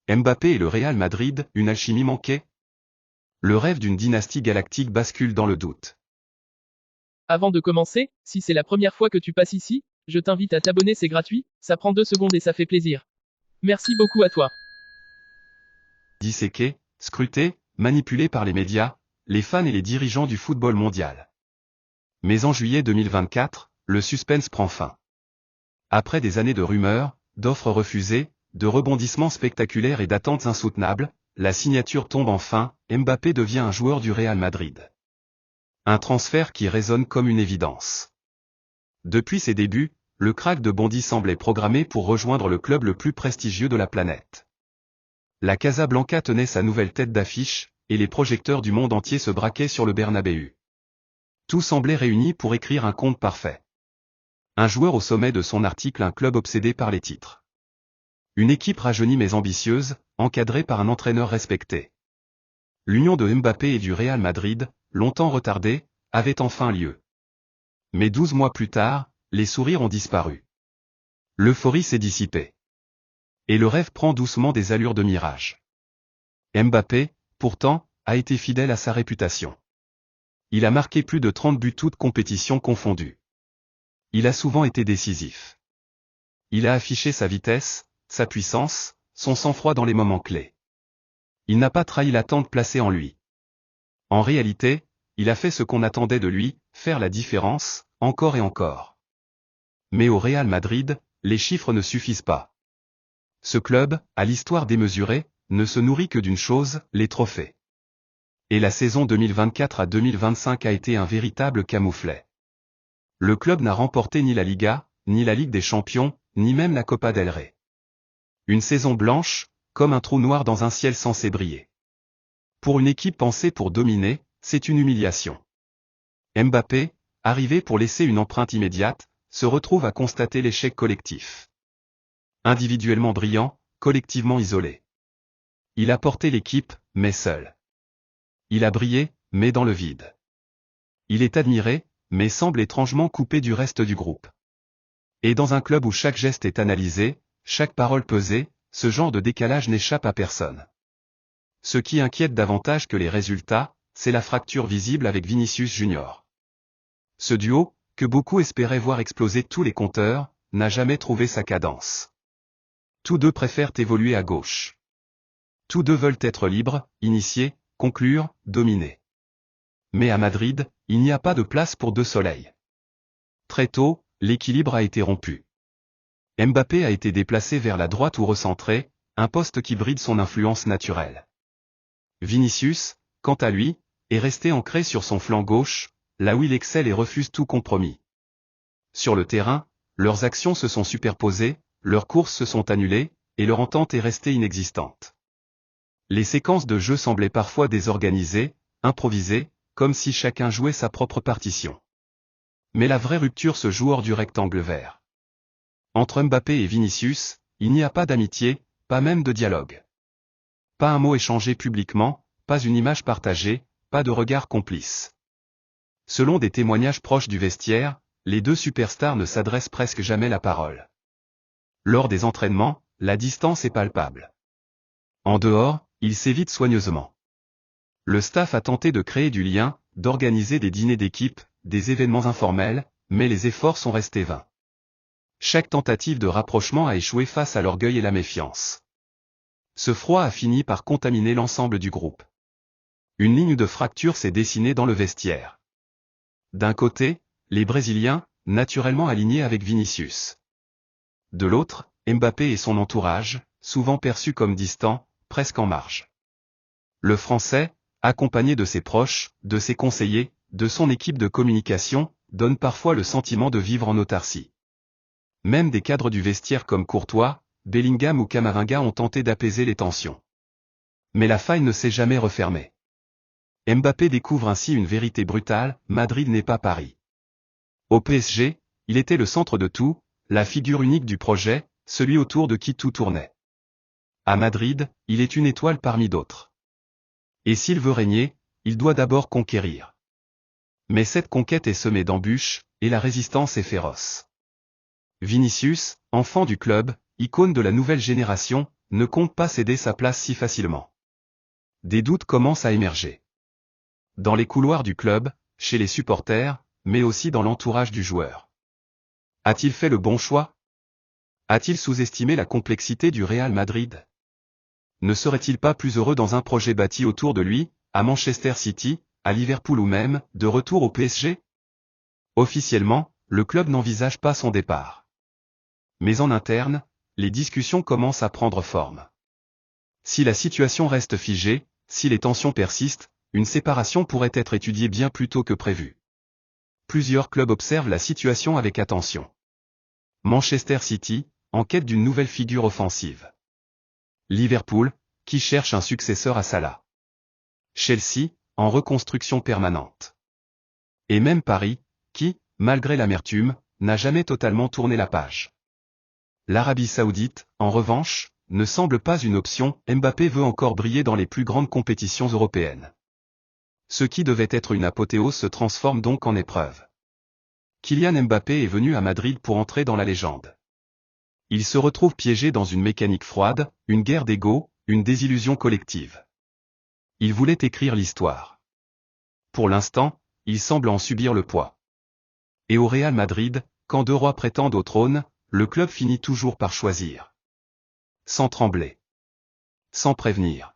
Mbappé et le Real Madrid, une alchimie manquée? Le rêve d'une dynastie galactique bascule dans le doute. Avant de commencer, si c'est la première fois que tu passes ici, je t'invite à t'abonner, c'est gratuit, ça prend 2 secondes et ça fait plaisir. Merci beaucoup à toi. Disséqué, scruté, manipulé par les médias, les fans et les dirigeants du football mondial. Mais en juillet 2024, le suspense prend fin. Après des années de rumeurs, d'offres refusées, de rebondissements spectaculaires et d'attentes insoutenables, la signature tombe enfin, Mbappé devient un joueur du Real Madrid. Un transfert qui résonne comme une évidence. Depuis ses débuts, le crack de Bondy semblait programmé pour rejoindre le club le plus prestigieux de la planète. La Casablanca tenait sa nouvelle tête d'affiche, et les projecteurs du monde entier se braquaient sur le Bernabéu. Tout semblait réuni pour écrire un conte parfait. Un joueur au sommet de son article, un club obsédé par les titres. Une équipe rajeunie mais ambitieuse, encadrée par un entraîneur respecté. L'union de Mbappé et du Real Madrid, longtemps retardée, avait enfin lieu. Mais 12 mois plus tard, les sourires ont disparu. L'euphorie s'est dissipée. Et le rêve prend doucement des allures de mirage. Mbappé, pourtant, a été fidèle à sa réputation. Il a marqué plus de 30 buts toutes compétitions confondues. Il a souvent été décisif. Il a affiché sa vitesse, sa puissance, son sang-froid dans les moments clés. Il n'a pas trahi l'attente placée en lui. En réalité, il a fait ce qu'on attendait de lui, faire la différence, encore et encore. Mais au Real Madrid, les chiffres ne suffisent pas. Ce club, à l'histoire démesurée, ne se nourrit que d'une chose, les trophées. Et la saison 2024 à 2025 a été un véritable camouflet. Le club n'a remporté ni la Liga, ni la Ligue des Champions, ni même la Copa del Rey. Une saison blanche, comme un trou noir dans un ciel censé briller. Pour une équipe pensée pour dominer, c'est une humiliation. Mbappé, arrivé pour laisser une empreinte immédiate, se retrouve à constater l'échec collectif. Individuellement brillant, collectivement isolé. Il a porté l'équipe, mais seul. Il a brillé, mais dans le vide. Il est admiré, mais semble étrangement coupé du reste du groupe. Et dans un club où chaque geste est analysé, chaque parole pesée, ce genre de décalage n'échappe à personne. Ce qui inquiète davantage que les résultats, c'est la fracture visible avec Vinicius Junior. Ce duo, que beaucoup espéraient voir exploser tous les compteurs, n'a jamais trouvé sa cadence. Tous deux préfèrent évoluer à gauche. Tous deux veulent être libres, initier, conclure, dominer. Mais à Madrid, il n'y a pas de place pour deux soleils. Très tôt, l'équilibre a été rompu. Mbappé a été déplacé vers la droite ou recentré, un poste qui bride son influence naturelle. Vinicius, quant à lui, est resté ancré sur son flanc gauche, là où il excelle et refuse tout compromis. Sur le terrain, leurs actions se sont superposées, leurs courses se sont annulées, et leur entente est restée inexistante. Les séquences de jeu semblaient parfois désorganisées, improvisées, comme si chacun jouait sa propre partition. Mais la vraie rupture se joue hors du rectangle vert. Entre Mbappé et Vinicius, il n'y a pas d'amitié, pas même de dialogue. Pas un mot échangé publiquement, pas une image partagée, pas de regard complice. Selon des témoignages proches du vestiaire, les deux superstars ne s'adressent presque jamais la parole. Lors des entraînements, la distance est palpable. En dehors, ils s'évitent soigneusement. Le staff a tenté de créer du lien, d'organiser des dîners d'équipe, des événements informels, mais les efforts sont restés vains. Chaque tentative de rapprochement a échoué face à l'orgueil et la méfiance. Ce froid a fini par contaminer l'ensemble du groupe. Une ligne de fracture s'est dessinée dans le vestiaire. D'un côté, les Brésiliens, naturellement alignés avec Vinicius. De l'autre, Mbappé et son entourage, souvent perçus comme distants, presque en marge. Le Français, accompagné de ses proches, de ses conseillers, de son équipe de communication, donne parfois le sentiment de vivre en autarcie. Même des cadres du vestiaire comme Courtois, Bellingham ou Camavinga ont tenté d'apaiser les tensions. Mais la faille ne s'est jamais refermée. Mbappé découvre ainsi une vérité brutale, Madrid n'est pas Paris. Au PSG, il était le centre de tout, la figure unique du projet, celui autour de qui tout tournait. À Madrid, il est une étoile parmi d'autres. Et s'il veut régner, il doit d'abord conquérir. Mais cette conquête est semée d'embûches, et la résistance est féroce. Vinicius, enfant du club, icône de la nouvelle génération, ne compte pas céder sa place si facilement. Des doutes commencent à émerger. Dans les couloirs du club, chez les supporters, mais aussi dans l'entourage du joueur. A-t-il fait le bon choix? A-t-il sous-estimé la complexité du Real Madrid? Ne serait-il pas plus heureux dans un projet bâti autour de lui, à Manchester City, à Liverpool ou même, de retour au PSG? Officiellement, le club n'envisage pas son départ. Mais en interne, les discussions commencent à prendre forme. Si la situation reste figée, si les tensions persistent, une séparation pourrait être étudiée bien plus tôt que prévu. Plusieurs clubs observent la situation avec attention. Manchester City, en quête d'une nouvelle figure offensive. Liverpool, qui cherche un successeur à Salah. Chelsea, en reconstruction permanente. Et même Paris, qui, malgré l'amertume, n'a jamais totalement tourné la page. L'Arabie Saoudite, en revanche, ne semble pas une option. Mbappé veut encore briller dans les plus grandes compétitions européennes. Ce qui devait être une apothéose se transforme donc en épreuve. Kylian Mbappé est venu à Madrid pour entrer dans la légende. Il se retrouve piégé dans une mécanique froide, une guerre d'ego, une désillusion collective. Il voulait écrire l'histoire. Pour l'instant, il semble en subir le poids. Et au Real Madrid, quand deux rois prétendent au trône, le club finit toujours par choisir. Sans trembler. Sans prévenir.